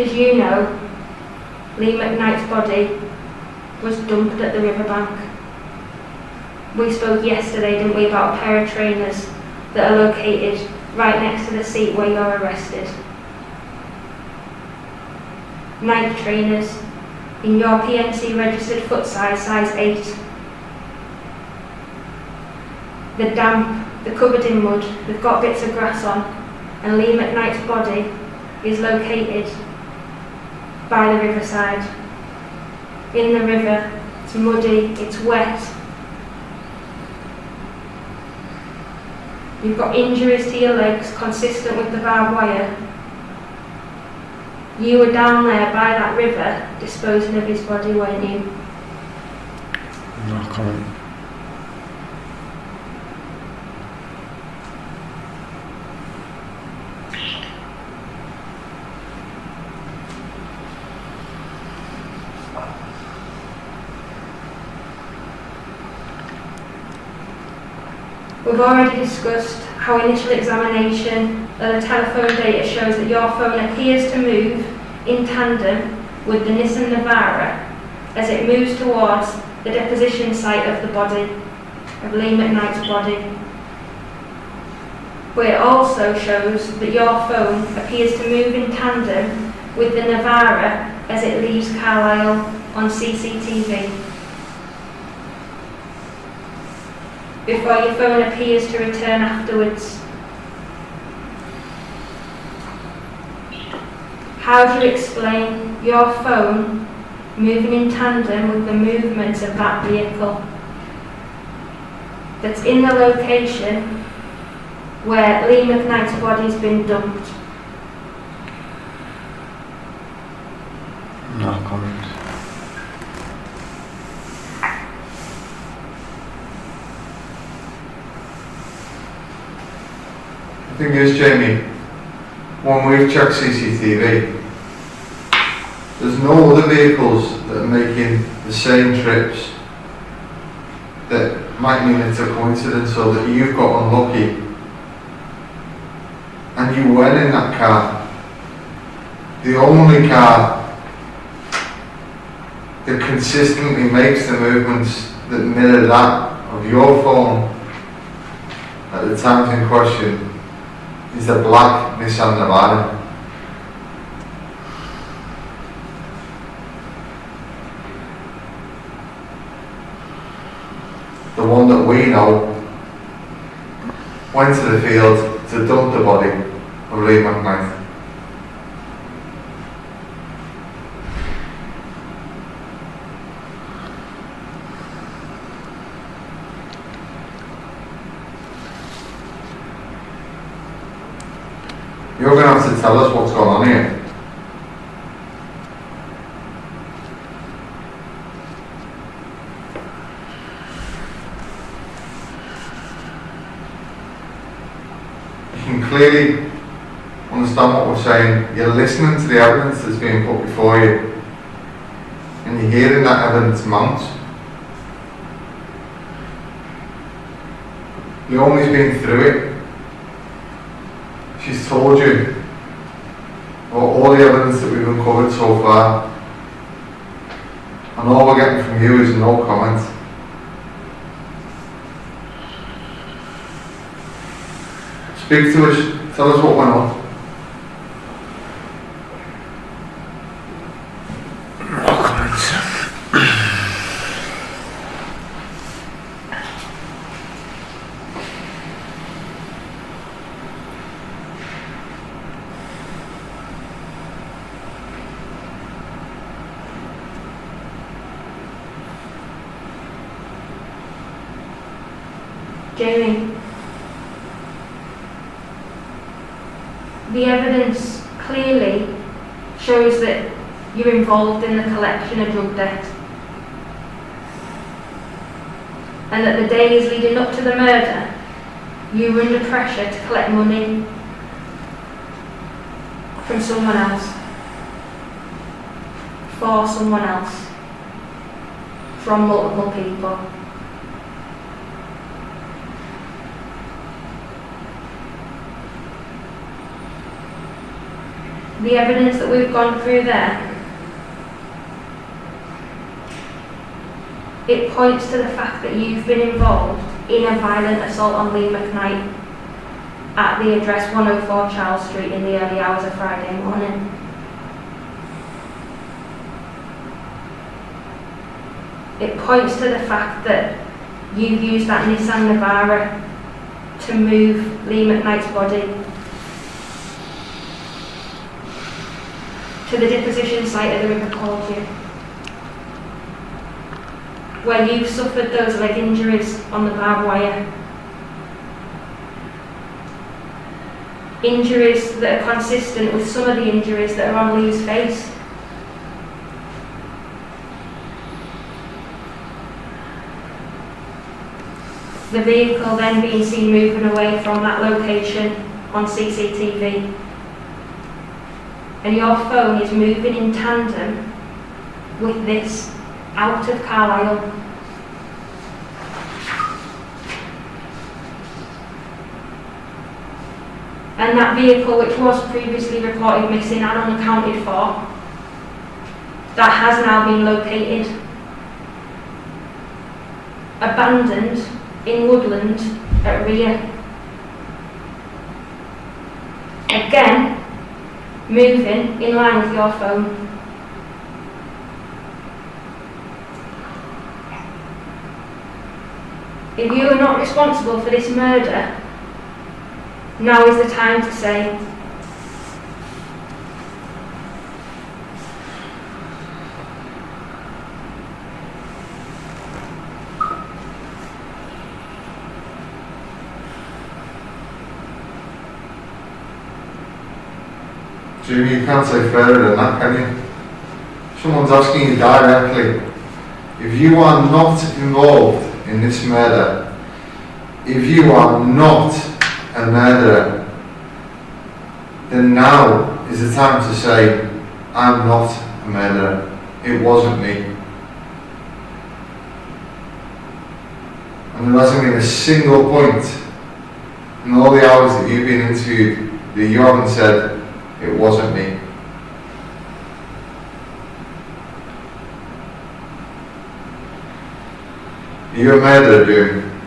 As you know, Lee McKnight's body was dumped at the riverbank. We spoke yesterday, didn't we, about a pair of trainers that are located right next to the seat where you're arrested. Nike trainers in your PNC registered foot size 8. They're damp, they're covered in mud, they've got bits of grass on, and Lee McKnight's body is located by the riverside. In the river, it's muddy, it's wet. You've got injuries to your legs consistent with the barbed wire. You were down there by that river disposing of his body, weren't you? No comment. We've already discussed how initial examination of the telephone data shows that your phone appears to move in tandem with the Nissan Navara as it moves towards the deposition site of the body, of Lee McKnight's body. But it also shows that your phone appears to move in tandem with the Navara as it leaves Carlisle on CCTV. Before your phone appears to return afterwards. How do you explain your phone moving in tandem with the movements of that vehicle that's in the location where Lee McKnight's body's been dumped? No comment. The thing is, Jamie, when we've checked CCTV, there's no other vehicles that are making the same trips. That might mean it's a coincidence, or that you've got unlucky and you went in that car. The only car that consistently makes the movements that mirror that of your phone at the times in question is the black Nissan Navara. The one that we know went to the field to dump the body of Lee McKnight. You're going to have to tell us what's going on here. You can clearly understand what we're saying. You're listening to the evidence that's being put before you, and you're hearing that evidence mount. Naomi's been through it. She's told you about all the evidence that we've uncovered so far, and all we're getting from you is no comment. Speak to us, tell us what went on. No comments. Jamie, the evidence clearly shows that you're involved in the collection of drug debt, and that the days leading up to the murder, you were under pressure to collect money from someone else, for someone else, from multiple people. The evidence that we've gone through there, it points to the fact that you've been involved in a violent assault on Lee McKnight at the address 104 Charles Street in the early hours of Friday morning. It points to the fact that you used that Nissan Navara to move Lee McKnight's body to the deposition site at the River Cordier, where you suffered those leg injuries on the barbed wire. Injuries that are consistent with some of the injuries that are on Lee's face. The vehicle then being seen moving away from that location on CCTV. And your phone is moving in tandem with this out of Carlisle. And that vehicle, which was previously reported missing and unaccounted for, that has now been located, abandoned in woodland at Rhea. Again, moving in line with your phone. If you are not responsible for this murder, now is the time to say, Jimmy, you can't say further than that, can you? Someone's asking you directly, if you are not involved in this murder, if you are not a murderer, then now is the time to say, I'm not a murderer, it wasn't me. And there hasn't been a single point in all the hours that you've been interviewed that you haven't said, it wasn't me. You're a murderer, Doom.